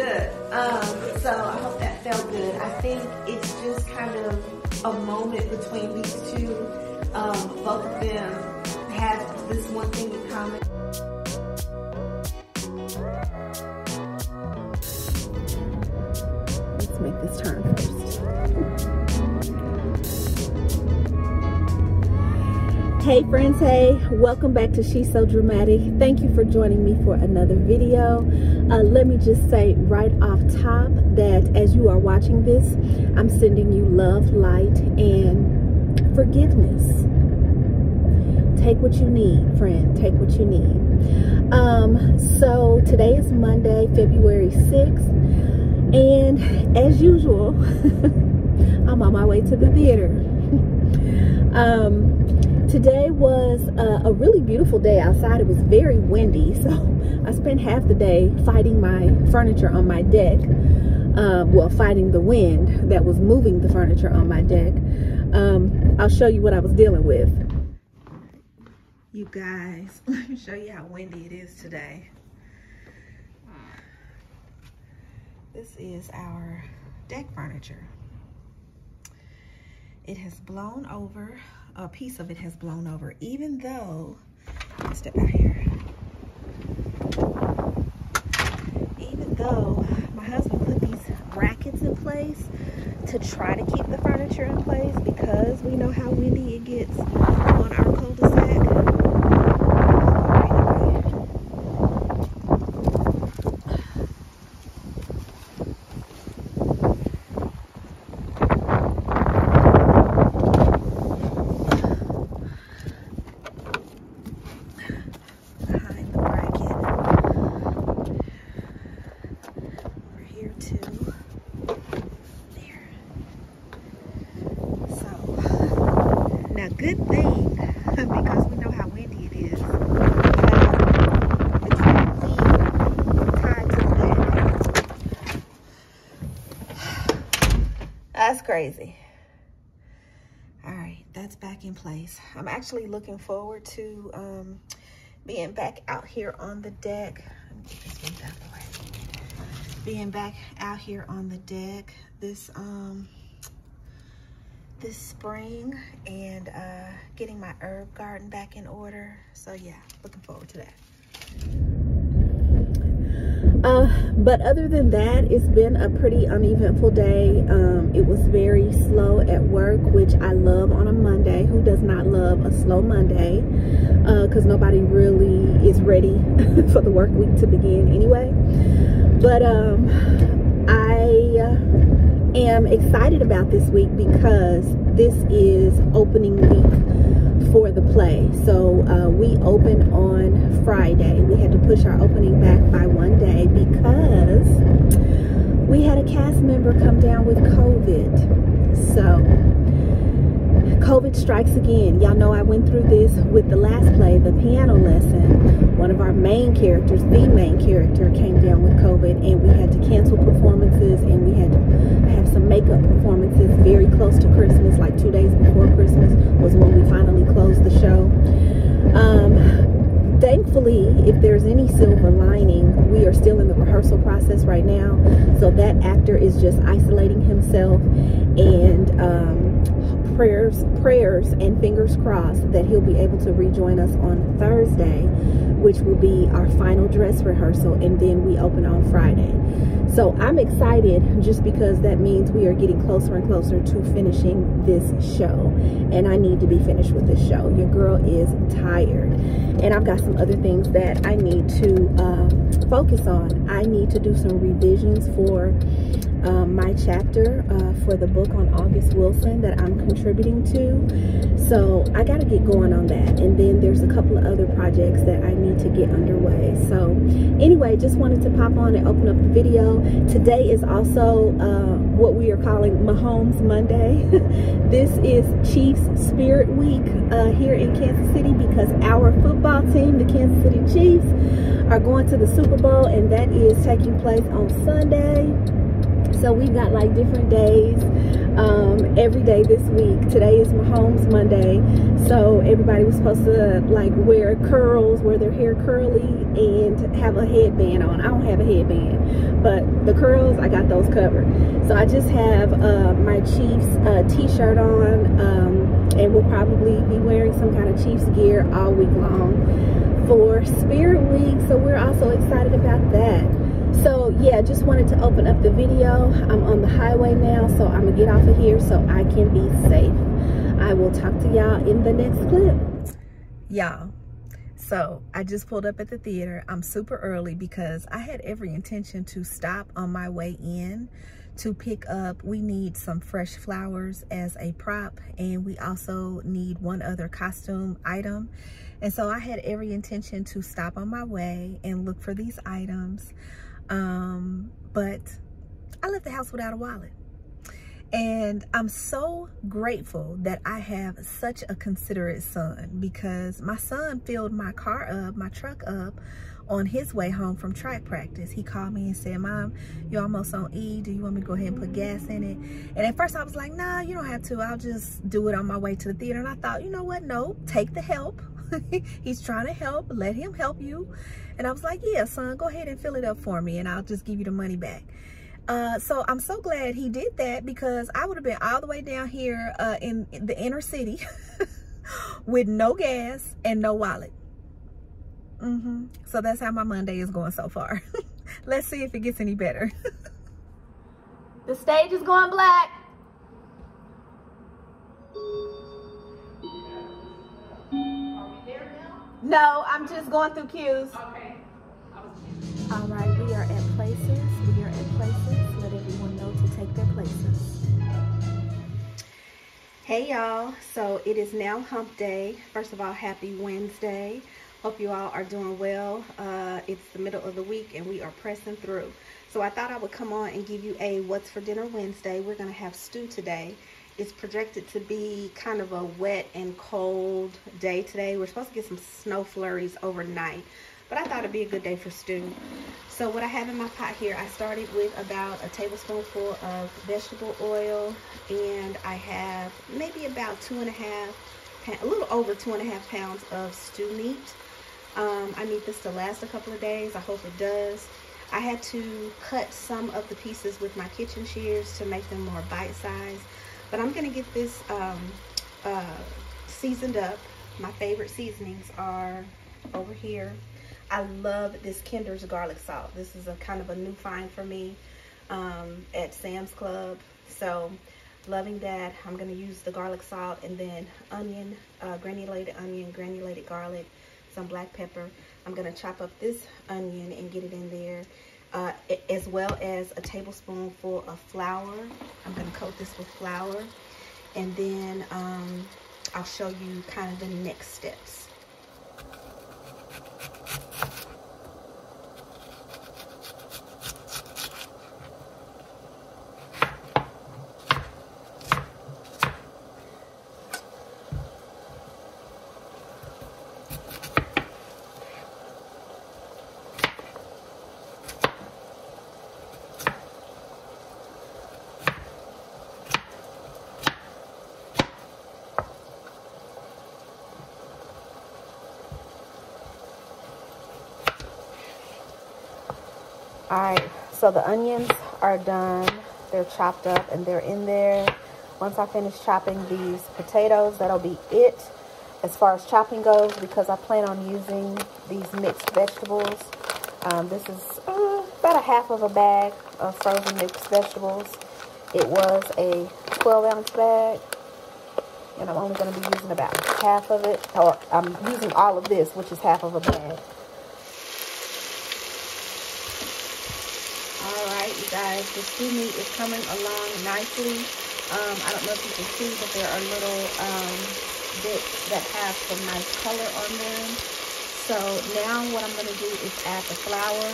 good. So I hope that felt good. I think it's just kind of a moment between these two. Both of them have this one thing in common. Let's make this turn first. Hey friends, hey, welcome back to SheSoDramatic. Thank you for joining me for another video. Let me just say right off top that as you are watching this, I'm sending you love, light, and forgiveness. Take what you need, friend, take what you need. So today is Monday, February 6th, and as usual, I'm on my way to the theater. Today was a really beautiful day outside. It was very windy, so I spent half the day fighting my furniture on my deck. Well, fighting the wind that was moving the furniture on my deck. I'll show you what I was dealing with. You guys, let me show you how windy it is today. This is our deck furniture. It has blown over. A piece of it has blown over, even though, let me step out here. Even though my husband put these brackets in place to try to keep the furniture in place because we know how windy it gets on our cul-de-sac. Good thing, because we know how windy it is. It's tied to the back. That's crazy. All right, that's back in place. I'm actually looking forward to being back out here on the deck. Let me get this one out of the way. Being back out here on the deck this spring and getting my herb garden back in order. So yeah, looking forward to that. But other than that, it's been a pretty uneventful day. It was very slow at work, which I love on a Monday. Who does not love a slow Monday? Because nobody really is ready for the work week to begin anyway. But I am excited about this week because this is opening week for the play. So we open on Friday. We had to push our opening back by one day because we had a cast member come down with COVID. So COVID strikes again. Y'all know I went through this with the last play, the piano lesson. One of our main characters, the main character, came down with COVID, and we had to cancel performances, and we had to have some makeup performances very close to Christmas, like 2 days before Christmas was when we finally closed the show. Thankfully, if there's any silver lining, we are still in the rehearsal process right now. So that actor is just isolating himself, and prayers and fingers crossed that he'll be able to rejoin us on Thursday, which will be our final dress rehearsal, and then we open on Friday. So I'm excited just because that means we are getting closer and closer to finishing this show, and I need to be finished with this show. Your girl is tired, and I've got some other things that I need to focus on. I need to do some revisions for my chapter for the book on August Wilson that I'm contributing to. So I got to get going on that. And then there's a couple of other projects that I need to get underway. So anyway, just wanted to pop on and open up the video. Today is also what we are calling Mahomes Monday. This is Chiefs Spirit Week here in Kansas City because our football team, the Kansas City Chiefs, are going to the Super Bowl, and that is taking place on Sunday. So we've got like different days every day this week. Today is Mahomes Monday, so everybody was supposed to like wear curls, wear their hair curly, and have a headband on. I don't have a headband, but the curls, I got those covered. So I just have my Chiefs t-shirt on, and we'll probably be wearing some kind of Chiefs gear all week long for Spirit Week, so we're also excited about that. So yeah, just wanted to open up the video. I'm on the highway now, so I'm gonna get off of here so I can be safe. I will talk to y'all in the next clip. Y'all, so I just pulled up at the theater. I'm super early because I had every intention to stop on my way in to pick up, we need some fresh flowers as a prop, and we also need one other costume item. And so I had every intention to stop on my way and look for these items. But I left the house without a wallet. And I'm so grateful that I have such a considerate son, because my son filled my truck up on his way home from track practice. He called me and said, "Mom, you're almost on E. Do you want me to go ahead and put gas in it?" And at first I was like, "Nah, you don't have to. I'll just do it on my way to the theater." And I thought, you know what? No, take the help. He's trying to help. Let him help you. And I was like, "Yeah, son, go ahead and fill it up for me, and I'll just give you the money back." So I'm so glad he did that, because I would have been all the way down here in the inner city with no gas and no wallet. So that's how my Monday is going so far. Let's see if it gets any better. The stage is going black. Are we there now? No, I'm just going through cues. Okay. All right, we are at places. We are at places. Let everyone know to take their places. Hey y'all, so it is now hump day. First of all, happy Wednesday. Hope you all are doing well. It's the middle of the week and we are pressing through. So I thought I would come on and give you a What's for Dinner Wednesday. We're gonna have stew today. It's projected to be kind of a wet and cold day today. We're supposed to get some snow flurries overnight, but I thought it'd be a good day for stew. So what I have in my pot here, I started with about a tablespoonful of vegetable oil, and I have maybe about a little over 2.5 pounds of stew meat. I need this to last a couple of days. I hope it does. I had to cut some of the pieces with my kitchen shears to make them more bite-sized, but I'm gonna get this seasoned up. My favorite seasonings are over here. I love this Kinder's garlic salt. This is a kind of a new find for me at Sam's Club. So loving that. I'm gonna use the garlic salt, and then onion, granulated garlic, some black pepper. I'm gonna chop up this onion and get it in there, as well as a tablespoonful of flour. I'm gonna coat this with flour, and then I'll show you kind of the next steps. All right, so the onions are done. They're chopped up and they're in there. Once I finish chopping these potatoes, that'll be it as far as chopping goes, because I plan on using these mixed vegetables. This is about a half of a bag of frozen mixed vegetables. It was a 12-ounce bag, and I'm only going to be using about half of it, or I'm using all of this, which is half of a bag. You guys, the stew meat is coming along nicely. I don't know if you can see, but there are little bits that have some nice color on them. So now what I'm going to do is add the flour.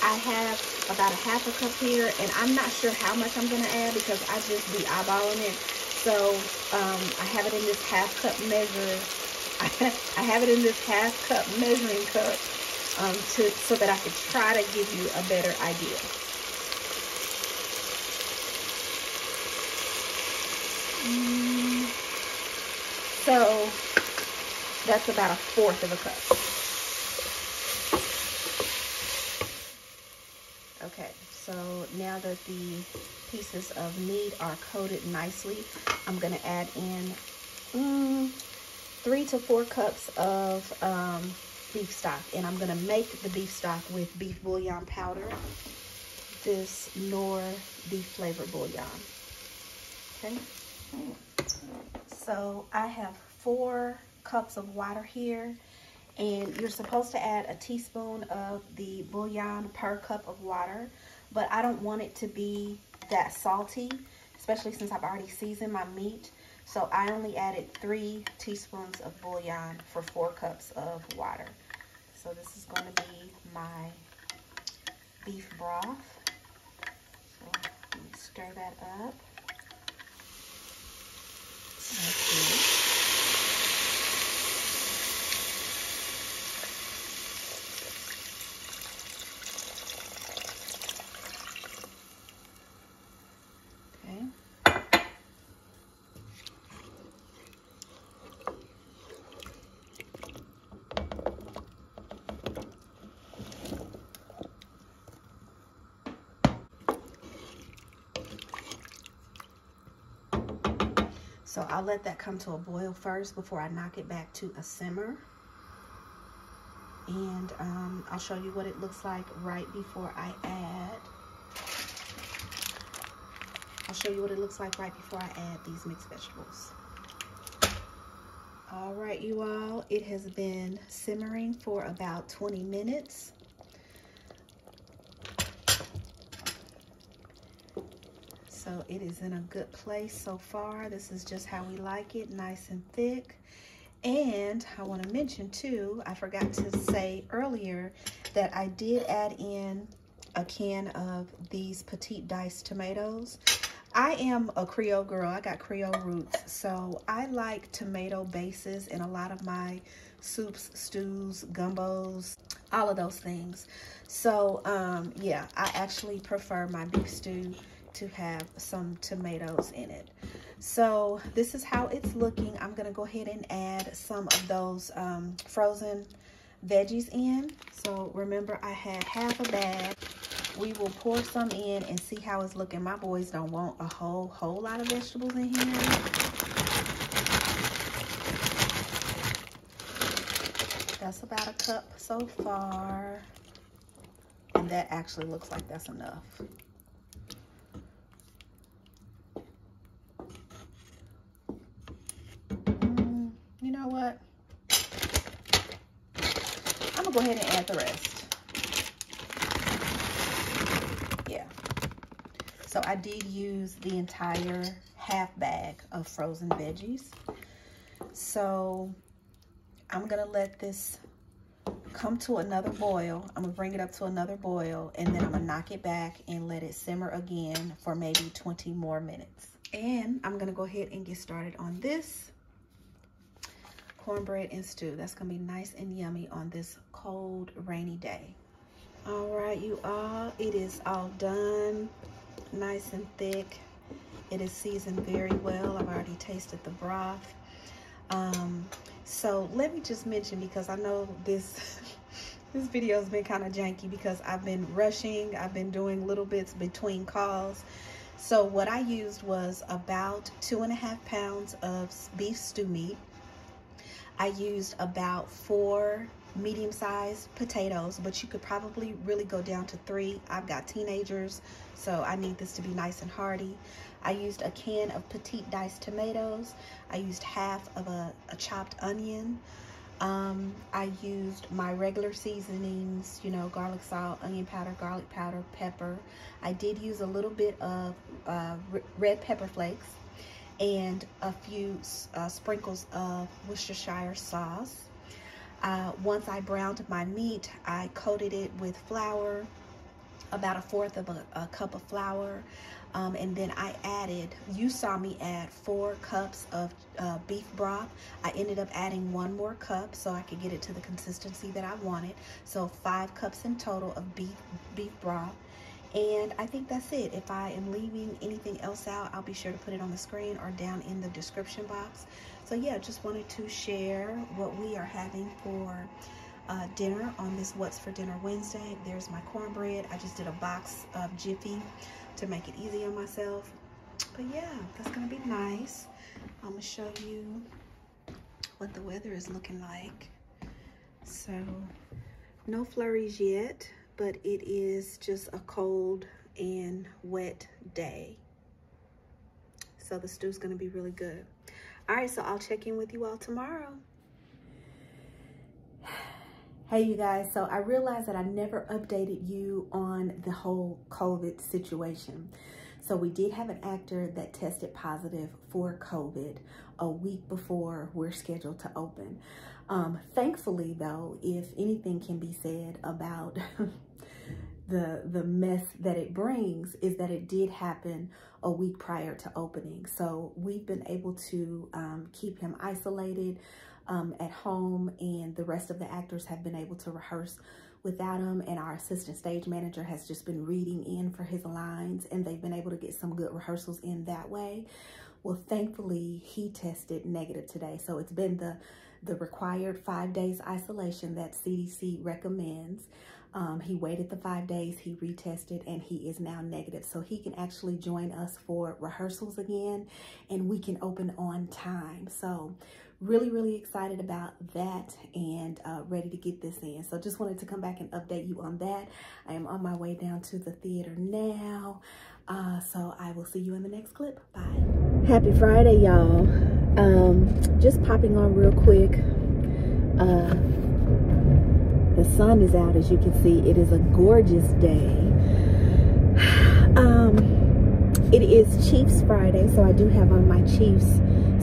I have about a half a cup here, and I'm not sure how much I'm going to add because I just be eyeballing it. So I have it in this half cup measure. I have it in this half cup measuring cup so that I could try to give you a better idea. So that's about 1/4 of a cup. Okay, so now that the pieces of meat are coated nicely, I'm gonna add in 3 to 4 cups of beef stock, and I'm gonna make the beef stock with beef bouillon powder, this Knorr beef flavored bouillon. Okay, so I have 4 cups of water here, and you're supposed to add a teaspoon of the bouillon per cup of water, but I don't want it to be that salty, especially since I've already seasoned my meat. So I only added 3 teaspoons of bouillon for 4 cups of water. So this is going to be my beef broth. So let me stir that up. That's good. So I'll let that come to a boil first before I knock it back to a simmer. And I'll show you what it looks like right before I add. These mixed vegetables. All right, you all, it has been simmering for about 20 minutes. So it is in a good place so far. This is just how we like it, nice and thick. And I want to mention too, I forgot to say earlier that I did add in a can of these petite diced tomatoes. I am a Creole girl. I got Creole roots. So I like tomato bases in a lot of my soups, stews, gumbos, all of those things. So yeah, I actually prefer my beef stew to have some tomatoes in it. So this is how it's looking. I'm gonna go ahead and add some of those frozen veggies in. So remember, I had half a bag. We will pour some in and see how it's looking. My boys don't want a whole lot of vegetables in here. That's about a cup so far. And that actually looks like that's enough. You know what? I'm gonna go ahead and add the rest. Yeah. So I did use the entire half bag of frozen veggies. So I'm gonna let this come to another boil. I'm gonna bring it up to another boil, and then I'm gonna knock it back and let it simmer again for maybe 20 more minutes. And I'm gonna go ahead and get started on this cornbread and stew. That's gonna be nice and yummy on this cold, rainy day. All right, you all, it is all done, nice and thick. It is seasoned very well. I've already tasted the broth. So let me just mention, because I know this this video has been kind of janky because I've been rushing. I've been doing little bits between calls. So what I used was about 2.5 pounds of beef stew meat. I used about 4 medium-sized potatoes, but you could probably really go down to 3. I've got teenagers, so I need this to be nice and hearty. I used a can of petite diced tomatoes. I used half of a chopped onion. I used my regular seasonings, you know, garlic salt, onion powder, garlic powder, pepper. I did use a little bit of red pepper flakes and a few sprinkles of Worcestershire sauce. Once I browned my meat, I coated it with flour, about 1/4 of a cup of flour, and then I added, you saw me add 4 cups of beef broth. I ended up adding 1 more cup so I could get it to the consistency that I wanted. So 5 cups in total of beef broth. And I think that's it. If I am leaving anything else out, I'll be sure to put it on the screen or down in the description box. So So yeah, just wanted to share what we are having for dinner on this What's for Dinner Wednesday. There's my cornbread. I just did a box of Jiffy to make it easy on myself. But yeah, that's gonna be nice. I'm gonna show you what the weather is looking like. So no flurries yet, but it is just a cold and wet day. So the stew's gonna be really good. All right, so I'll check in with you all tomorrow. Hey you guys, so I realized that I never updated you on the whole COVID situation. So we did have an actor that tested positive for COVID a week before we're scheduled to open. Thankfully though, if anything can be said about the mess that it brings, is that it did happen a week prior to opening. So we've been able to keep him isolated at home, and the rest of the actors have been able to rehearse without him, and our assistant stage manager has just been reading in for his lines, and they've been able to get some good rehearsals in that way. Well, thankfully he tested negative today, so it's been the required 5 days isolation that CDC recommends. He waited the 5 days, he retested, and he is now negative. So he can actually join us for rehearsals again, and we can open on time. So really, really excited about that, and ready to get this in. So just wanted to come back and update you on that. I am on my way down to the theater now. So I will see you in the next clip. Bye. Happy Friday, y'all. Just popping on real quick. The sun is out, as you can see. It is a gorgeous day. It is Chiefs Friday, so I do have on my Chiefs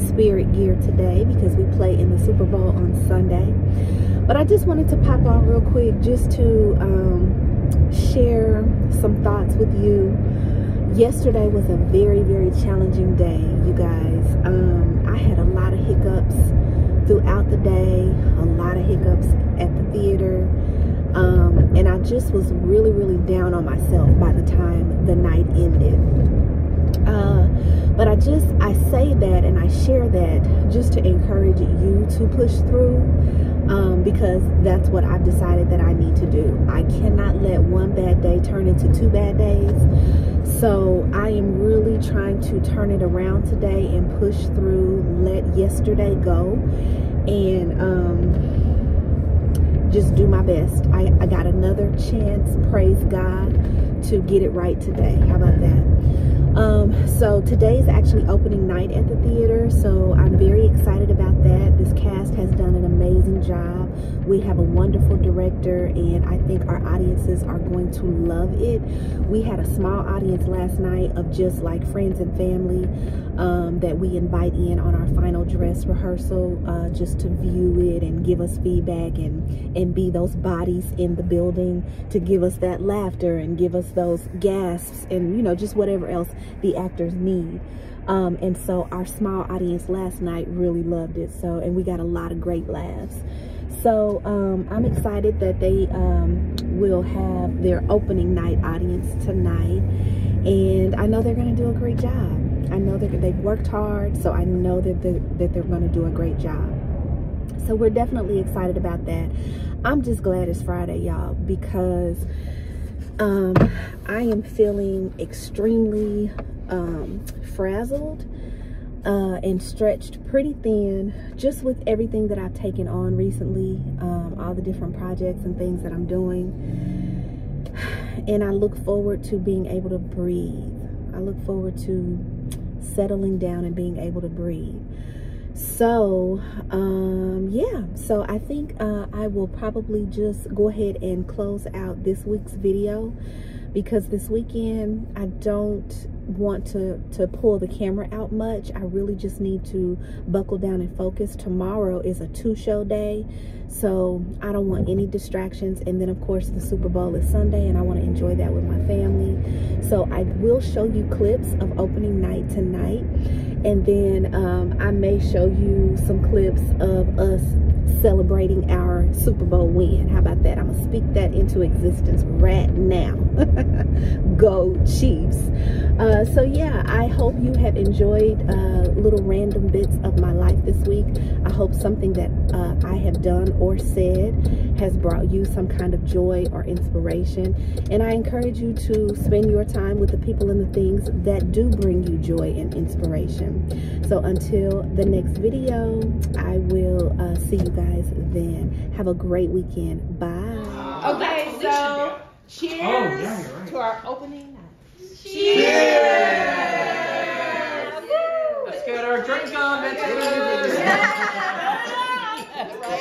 spirit gear today because we play in the Super Bowl on Sunday. But I just wanted to pop on real quick just to share some thoughts with you. Yesterday was a very, very challenging day, you guys. I had a lot of hiccups throughout the day, a lot of hiccups at the theater, and I just was really, really down on myself by the time the night ended. But I say that and I share that just to encourage you to push through, because that's what I've decided that I need to do. I cannot let one bad day turn into 2 bad days. So I am really trying to turn it around today and push through, let yesterday go, and just do my best. I got another chance, praise God, to get it right today. How about that? So today's actually opening night at the theater, so I'm very excited about that. This cast has done an amazing job. We have a wonderful director, and I think our audiences are going to love it. We had a small audience last night of just like friends and family that we invite in on our final dress rehearsal, just to view it and give us feedback and be those bodies in the building to give us that laughter and give us those gasps and, you know, just whatever else the actors need. And so our small audience last night really loved it. So, and we got a lot of great laughs. So I'm excited that they will have their opening night audience tonight, and I know they're going to do a great job. I know they've worked hard, so I know that they're going to do a great job. So we're definitely excited about that. I'm just glad it's Friday, y'all, because I am feeling extremely frazzled and stretched pretty thin just with everything that I've taken on recently, all the different projects and things that I'm doing. And I look forward to being able to breathe. I look forward to settling down and being able to breathe. So yeah, so I think I will probably just go ahead and close out this week's video, because this weekend I don't want to pull the camera out much. I really just need to buckle down and focus. Tomorrow is a 2-show day, so I don't want any distractions. And then of course the Super Bowl is Sunday, and I want to enjoy that with my family. So I will show you clips of opening night tonight, and then I may show you some clips of us celebrating our Super Bowl win. How about that? I'm gonna speak that into existence right now. Go Chiefs. So yeah, I hope you have enjoyed little random bits of my life this week. I hope something that I have done or said has brought you some kind of joy or inspiration. And I encourage you to spend your time with the people and the things that do bring you joy and inspiration. So until the next video, I will see you guys then. Have a great weekend. Bye. Okay, so cheers right. to our opening night. Cheers! Let's get our drink on.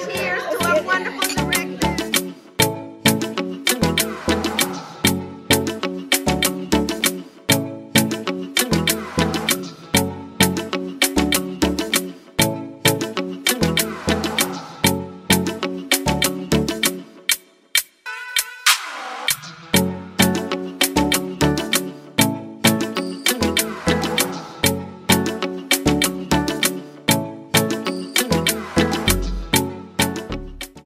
Cheers to a wonderful